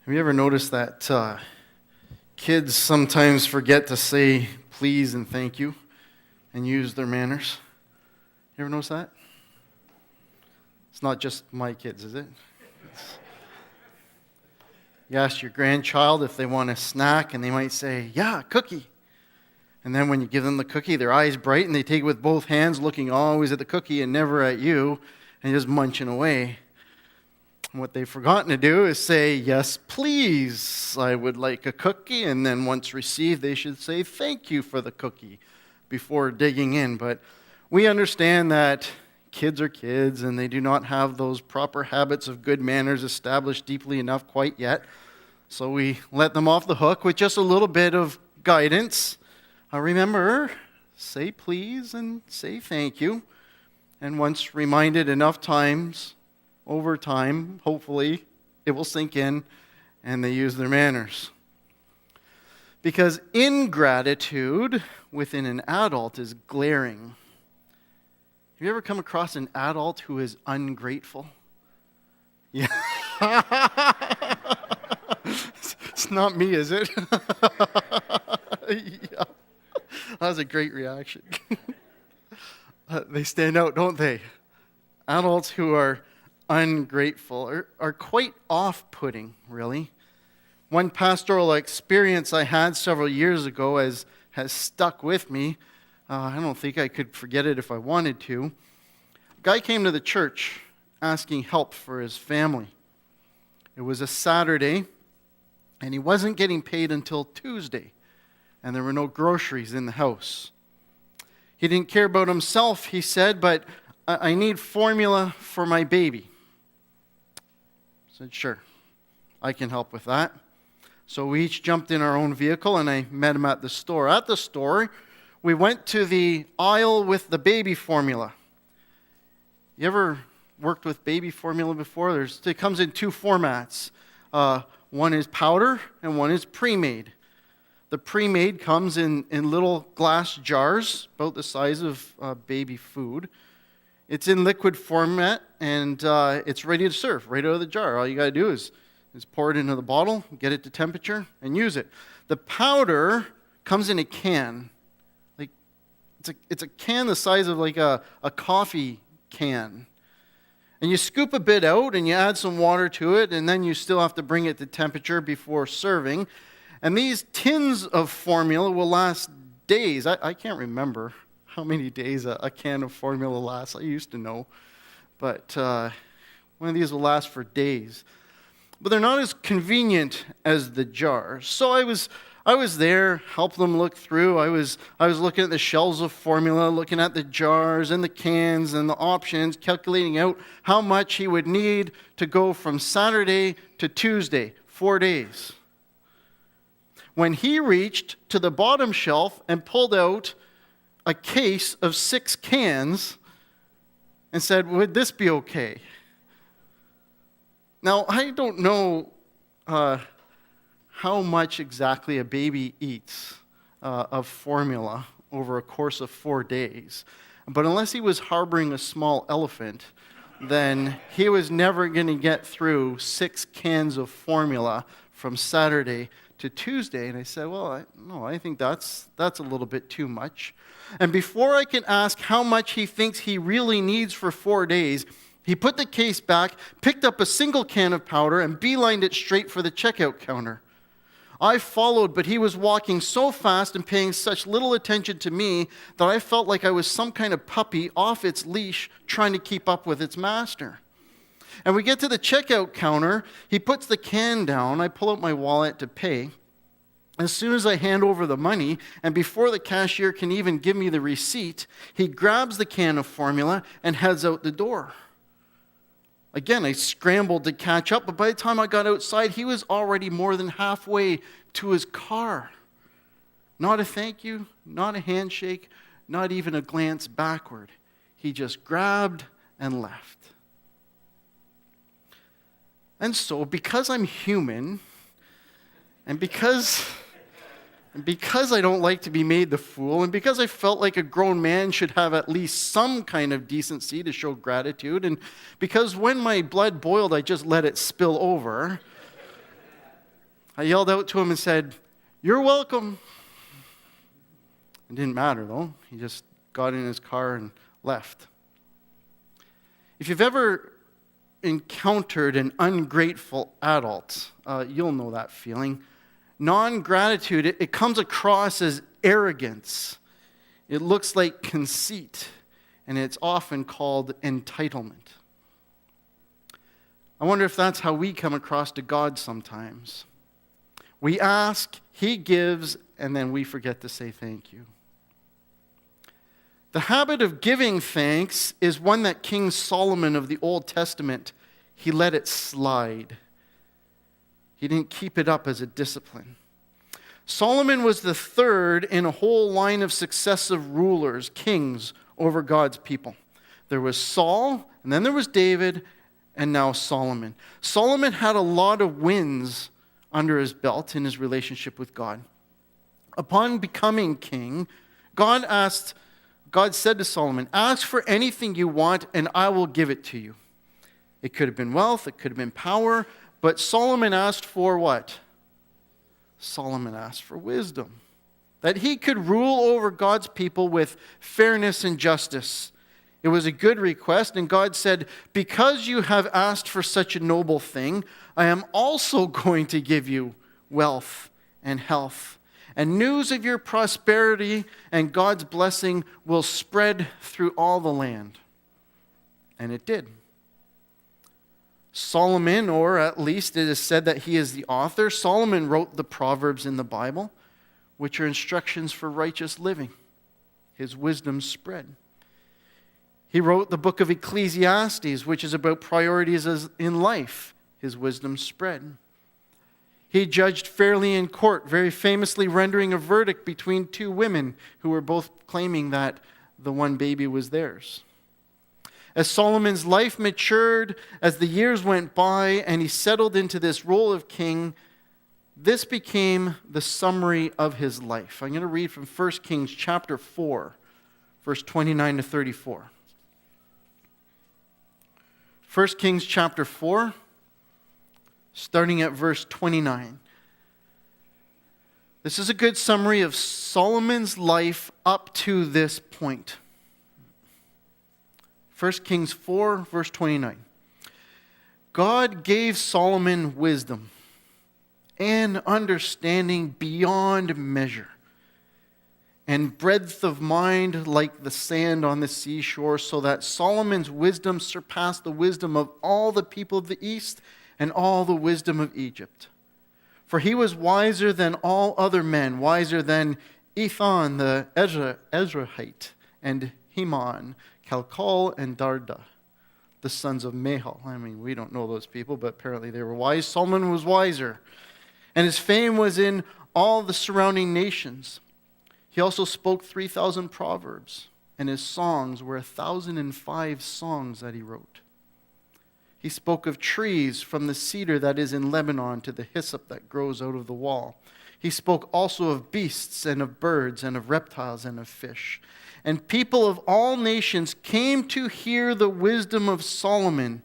Have you ever noticed that kids sometimes forget to say please and thank you and use their manners? You ever notice that? It's not just my kids, is it? You ask your grandchild if they want a snack, and they might say, yeah, cookie. And then when you give them the cookie, their eyes brighten, they take it with both hands, looking always at the cookie and never at you, and just munching away. And what they've forgotten to do is say, yes, please, I would like a cookie. And then once received, they should say, thank you for the cookie before digging in. But we understand that kids are kids, and they do not have those proper habits of good manners established deeply enough quite yet. So we let them off the hook with just a little bit of guidance. Remember, say please and say thank you. And once reminded enough times, over time, hopefully, it will sink in and they use their manners. Because ingratitude within an adult is glaring. Have you ever come across an adult who is ungrateful? Yeah. It's not me, is it? Yeah. That was a great reaction. They stand out, don't they? Adults who are ungrateful are quite off-putting, really. One pastoral experience I had several years ago has stuck with me. I don't think I could forget it if I wanted to. A guy came to the church asking help for his family. It was a Saturday, and he wasn't getting paid until Tuesday, and there were no groceries in the house. He didn't care about himself, he said, but I need formula for my baby. I said, sure, I can help with that. So we each jumped in our own vehicle, and I met him at the store. At the store, we went to the aisle with the baby formula. You ever worked with baby formula before? It comes in two formats. One is powder, and one is pre-made. The pre-made comes in little glass jars, about the size of baby food. It's in liquid format, and it's ready to serve, right out of the jar. All you got to do is pour it into the bottle, get it to temperature, and use it. The powder comes in a can. Like it's a can the size of like a coffee can. And you scoop a bit out, and you add some water to it, and then you still have to bring it to temperature before serving. And these tins of formula will last days. I can't remember how many days a can of formula lasts. I used to know. But one of these will last for days. But they're not as convenient as the jars. So I was there, helped them look through. I was looking at the shelves of formula, looking at the jars and the cans and the options, calculating out how much he would need to go from Saturday to Tuesday, 4 days. When he reached to the bottom shelf and pulled out a case of 6 cans and said, would this be okay? Now, I don't know how much exactly a baby eats of formula over a course of 4 days. But unless he was harboring a small elephant, then he was never going to get through 6 cans of formula from Saturday to Tuesday. And I said, well, I think that's a little bit too much. And before I can ask how much he thinks he really needs for 4 days, he put the case back, picked up a single can of powder, and beelined it straight for the checkout counter. I followed, but he was walking so fast and paying such little attention to me that I felt like I was some kind of puppy off its leash trying to keep up with its master. And we get to the checkout counter. He puts the can down. I pull out my wallet to pay. As soon as I hand over the money, and before the cashier can even give me the receipt, he grabs the can of formula and heads out the door. Again, I scrambled to catch up, but by the time I got outside, he was already more than halfway to his car. Not a thank you, not a handshake, not even a glance backward. He just grabbed and left. And so, because I'm human, and because I don't like to be made the fool, and because I felt like a grown man should have at least some kind of decency to show gratitude, and because when my blood boiled, I just let it spill over, I yelled out to him and said, "You're welcome." It didn't matter, though. He just got in his car and left. If you've ever encountered an ungrateful adult, you'll know that feeling. Non-gratitude, it comes across as arrogance. It looks like conceit, and it's often called entitlement. I wonder if that's how we come across to God sometimes. We ask, He gives, and then we forget to say thank you. The habit of giving thanks is one that King Solomon of the Old Testament, he let it slide. He didn't keep it up as a discipline. Solomon was the third in a whole line of successive rulers, kings over God's people. There was Saul, and then there was David, and now Solomon. Solomon had a lot of wins under his belt in his relationship with God. Upon becoming king, God said to Solomon, "Ask for anything you want, and I will give it to you." It could have been wealth, it could have been power, but Solomon asked for what? Solomon asked for wisdom, that he could rule over God's people with fairness and justice. It was a good request, and God said, "Because you have asked for such a noble thing, I am also going to give you wealth and health. And news of your prosperity and God's blessing will spread through all the land." And it did. Solomon, or at least it is said that he is the author, Solomon wrote the Proverbs in the Bible, which are instructions for righteous living. His wisdom spread. He wrote the book of Ecclesiastes, which is about priorities in life. His wisdom spread. He judged fairly in court, very famously rendering a verdict between two women who were both claiming that the one baby was theirs. As Solomon's life matured, as the years went by, and he settled into this role of king, this became the summary of his life. I'm going to read from 1 Kings chapter 4, verse 29 to 34. 1 Kings chapter 4, starting at verse 29. This is a good summary of Solomon's life up to this point. 1 Kings 4, verse 29. God gave Solomon wisdom and understanding beyond measure, and breadth of mind like the sand on the seashore, so that Solomon's wisdom surpassed the wisdom of all the people of the east and all the wisdom of Egypt. For he was wiser than all other men, wiser than Ethan the Ezrahite, and Heman, Calcol, and Darda, the sons of Mahal. I mean, we don't know those people, but apparently they were wise. Solomon was wiser, and his fame was in all the surrounding nations. He also spoke 3,000 proverbs, and his songs were 1,005 songs that he wrote. He spoke of trees, from the cedar that is in Lebanon to the hyssop that grows out of the wall. He spoke also of beasts and of birds and of reptiles and of fish. And people of all nations came to hear the wisdom of Solomon,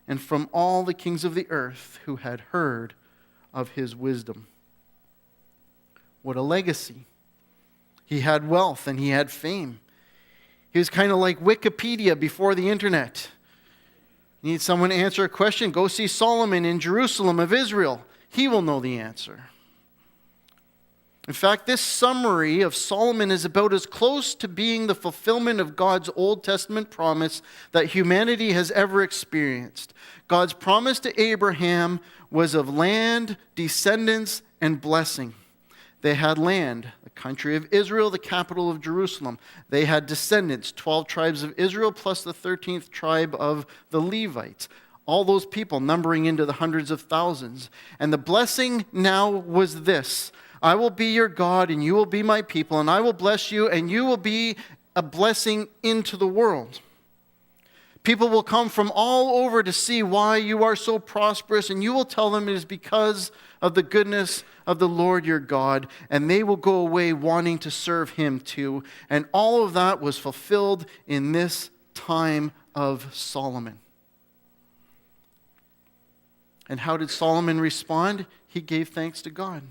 and from all the kings of the earth who had heard of his wisdom. What a legacy. He had wealth and he had fame. He was kind of like Wikipedia before the internet. You need someone to answer a question? Go see Solomon in Jerusalem of Israel. He will know the answer. In fact, this summary of Solomon is about as close to being the fulfillment of God's Old Testament promise that humanity has ever experienced. God's promise to Abraham was of land, descendants, and blessing. They had land, the country of Israel, the capital of Jerusalem. They had descendants, 12 tribes of Israel plus the 13th tribe of the Levites. All those people numbering into the hundreds of thousands. And the blessing now was this: I will be your God, and you will be my people, and I will bless you, and you will be a blessing into the world. People will come from all over to see why you are so prosperous, and you will tell them it is because of the goodness of the Lord your God, and they will go away wanting to serve him too. And all of that was fulfilled in this time of Solomon. And how did Solomon respond? He gave thanks to God.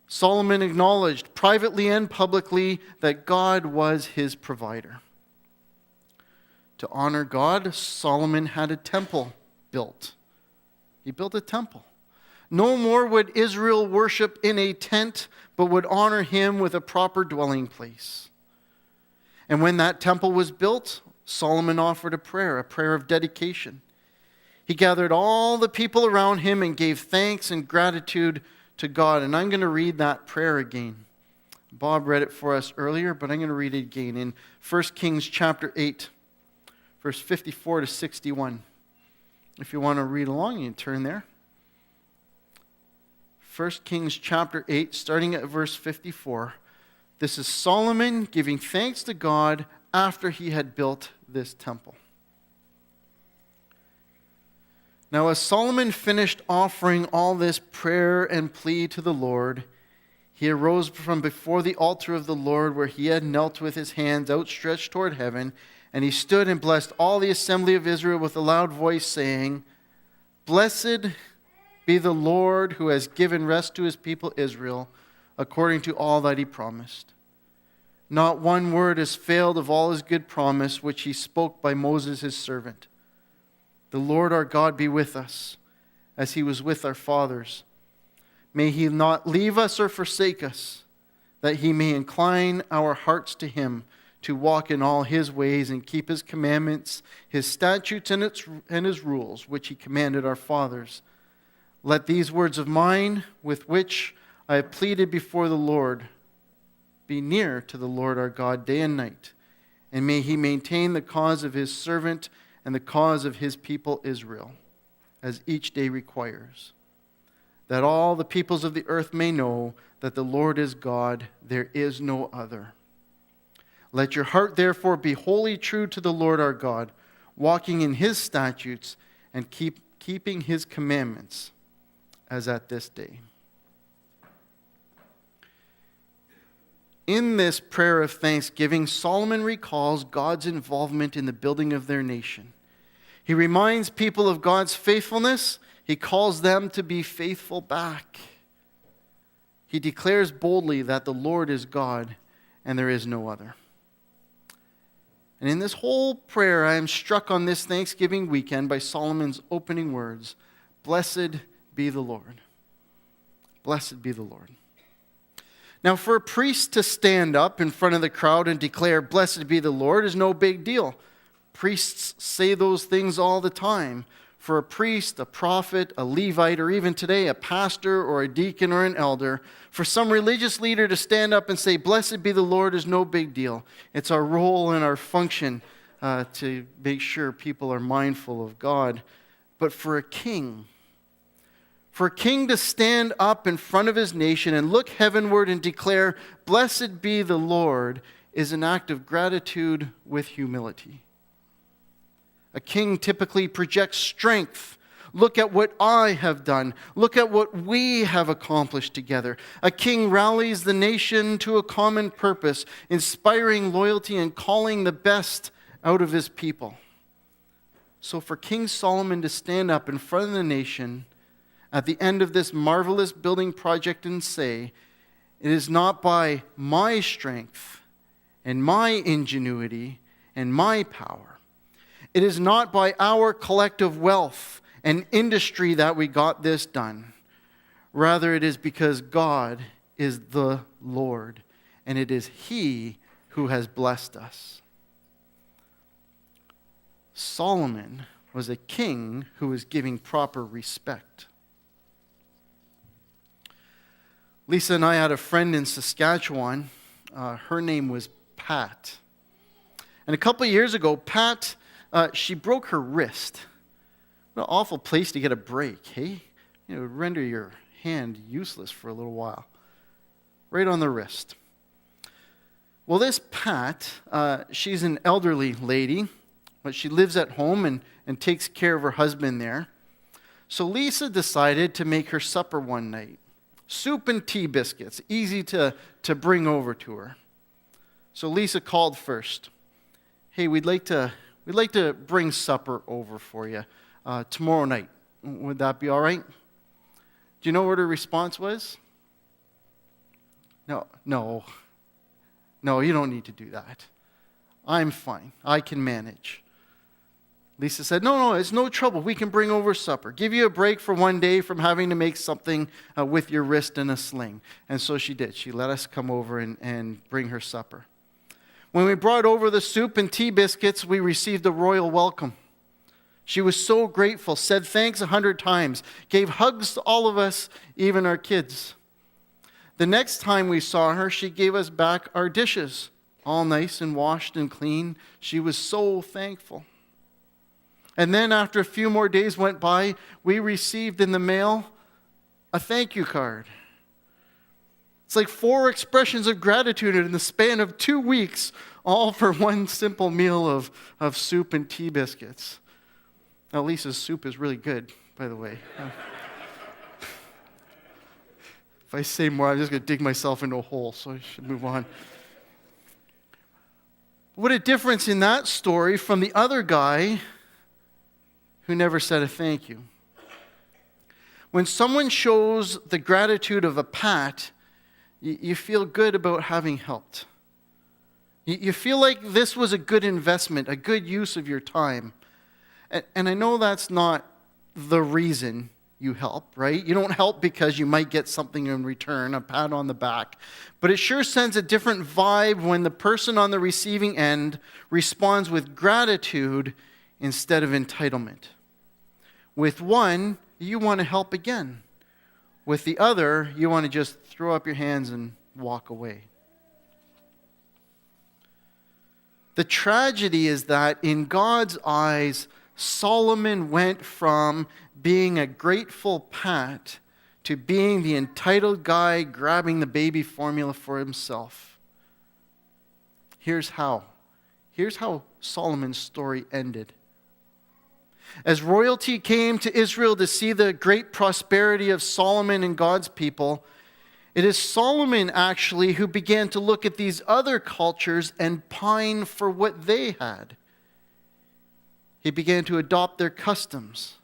Solomon acknowledged privately and publicly that God was his provider. To honor God, Solomon had a temple built. He built a temple. No more would Israel worship in a tent, but would honor him with a proper dwelling place. And when that temple was built, Solomon offered a prayer of dedication. He gathered all the people around him and gave thanks and gratitude to God. And I'm going to read that prayer again. Bob read it for us earlier, but I'm going to read it again in 1 Kings chapter 8, verse 54 to 61. If you want to read along, you can turn there. 1 Kings chapter 8, starting at verse 54. This is Solomon giving thanks to God after he had built this temple. Now, as Solomon finished offering all this prayer and plea to the Lord, he arose from before the altar of the Lord where he had knelt with his hands outstretched toward heaven, and he stood and blessed all the assembly of Israel with a loud voice, saying, Blessed be the Lord who has given rest to his people Israel, according to all that he promised. Not one word has failed of all his good promise, which he spoke by Moses his servant. The Lord our God be with us, as he was with our fathers. May he not leave us or forsake us, that he may incline our hearts to him, to walk in all his ways and keep his commandments, his statutes, and his rules, which he commanded our fathers. Let these words of mine, with which I have pleaded before the Lord, be near to the Lord our God day and night, and may he maintain the cause of his servant and the cause of his people Israel, as each day requires, that all the peoples of the earth may know that the Lord is God, there is no other. Let your heart therefore be wholly true to the Lord our God, walking in his statutes and keeping his commandments, as at this day. In this prayer of thanksgiving, Solomon recalls God's involvement in the building of their nation. He reminds people of God's faithfulness. He calls them to be faithful back. He declares boldly that the Lord is God and there is no other. And in this whole prayer, I am struck on this Thanksgiving weekend by Solomon's opening words, Blessed be the Lord. Blessed be the Lord. Now, for a priest to stand up in front of the crowd and declare, Blessed be the Lord, is no big deal. Priests say those things all the time. For a priest, a prophet, a Levite, or even today a pastor or a deacon or an elder, for some religious leader to stand up and say, Blessed be the Lord, is no big deal. It's our role and our function to make sure people are mindful of God. But for a king to stand up in front of his nation and look heavenward and declare, Blessed be the Lord, is an act of gratitude with humility. A king typically projects strength. Look at what I have done. Look at what we have accomplished together. A king rallies the nation to a common purpose, inspiring loyalty and calling the best out of his people. So for King Solomon to stand up in front of the nation at the end of this marvelous building project and say, It is not by my strength and my ingenuity and my power. It is not by our collective wealth and industry that we got this done. Rather, it is because God is the Lord, and it is He who has blessed us. Solomon was a king who was giving proper respect. Lisa and I had a friend in Saskatchewan. Her name was Pat. And a couple of years ago, Pat, she broke her wrist. What an awful place to get a break, hey? It would render your hand useless for a little while. Right on the wrist. Well, this Pat, she's an elderly lady, but she lives at home and takes care of her husband there. So Lisa decided to make her supper one night. Soup and tea biscuits, easy to bring over to her. So Lisa called first. Hey, we'd like to bring supper over for you tomorrow night. Would that be all right? Do you know what her response was? No, you don't need to do that. I'm fine. I can manage. Lisa said, no, it's no trouble. We can bring over supper. Give you a break for one day from having to make something with your wrist in a sling. And so she did. She let us come over and bring her supper. When we brought over the soup and tea biscuits, we received a royal welcome. She was so grateful, said thanks 100 times, gave hugs to all of us, even our kids. The next time we saw her, she gave us back our dishes, all nice and washed and clean. She was so thankful. And then after a few more days went by, we received in the mail a thank you card. It's like 4 expressions of gratitude in the span of 2 weeks, all for one simple meal of soup and tea biscuits. Now, Lisa's soup is really good, by the way. If I say more, I'm just going to dig myself into a hole, so I should move on. What a difference in that story from the other guy who never said a thank you. When someone shows the gratitude of a pat, you feel good about having helped. You feel like this was a good investment, a good use of your time. And I know that's not the reason you help, right? You don't help because you might get something in return, a pat on the back. But it sure sends a different vibe when the person on the receiving end responds with gratitude instead of entitlement. With one, you want to help again. With the other, you want to just throw up your hands and walk away. The tragedy is that in God's eyes, Solomon went from being a grateful pat to being the entitled guy grabbing the baby formula for himself. Here's how. Here's how Solomon's story ended. As royalty came to Israel to see the great prosperity of Solomon and God's people, it is Solomon actually who began to look at these other cultures and pine for what they had. He began to adopt their customs.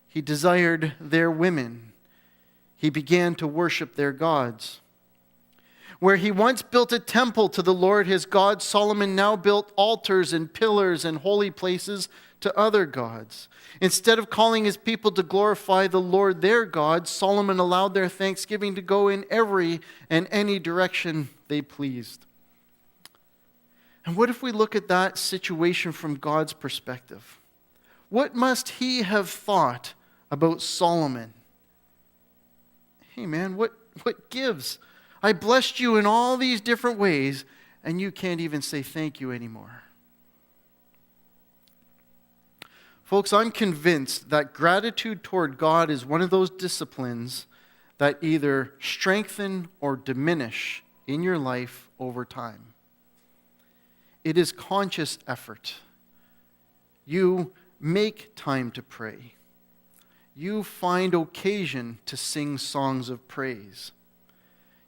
He desired their women. He began to worship their gods. Where he once built a temple to the Lord his God, Solomon now built altars and pillars and holy places to other gods. Instead of calling his people to glorify the Lord their God, Solomon allowed their thanksgiving to go in every and any direction they pleased. And what if we look at that situation from God's perspective? What must he have thought about Solomon? Hey man, what gives? I blessed you in all these different ways, and you can't even say thank you anymore. Folks, I'm convinced that gratitude toward God is one of those disciplines that either strengthen or diminish in your life over time. It is conscious effort. You make time to pray. You find occasion to sing songs of praise.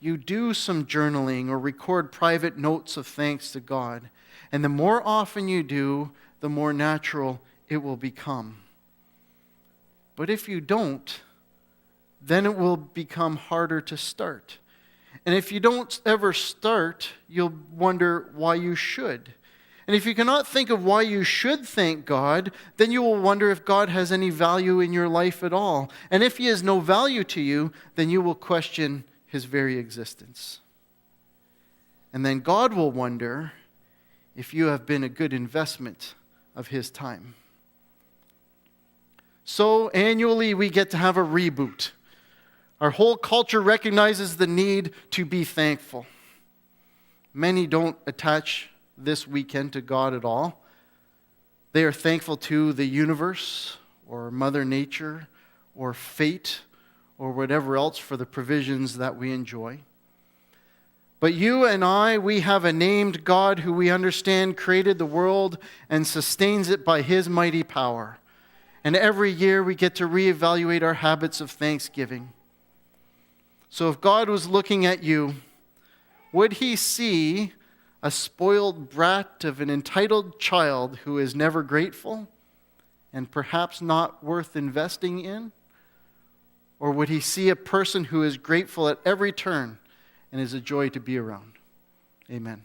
You do some journaling or record private notes of thanks to God. And the more often you do, the more natural it will become. But if you don't, then it will become harder to start. And if you don't ever start, you'll wonder why you should. And if you cannot think of why you should thank God, then you will wonder if God has any value in your life at all. And if he has no value to you, then you will question his very existence. And then God will wonder if you have been a good investment of his time. So annually we get to have a reboot. Our whole culture recognizes the need to be thankful. Many don't attach this weekend to God at all. They are thankful to the universe or Mother Nature or fate or whatever else for the provisions that we enjoy. But you and I, we have a named God who we understand created the world and sustains it by his mighty power. And every year we get to reevaluate our habits of thanksgiving. So if God was looking at you, would he see a spoiled brat of an entitled child who is never grateful? and perhaps not worth investing in? Or would he see a person who is grateful at every turn and is a joy to be around? Amen.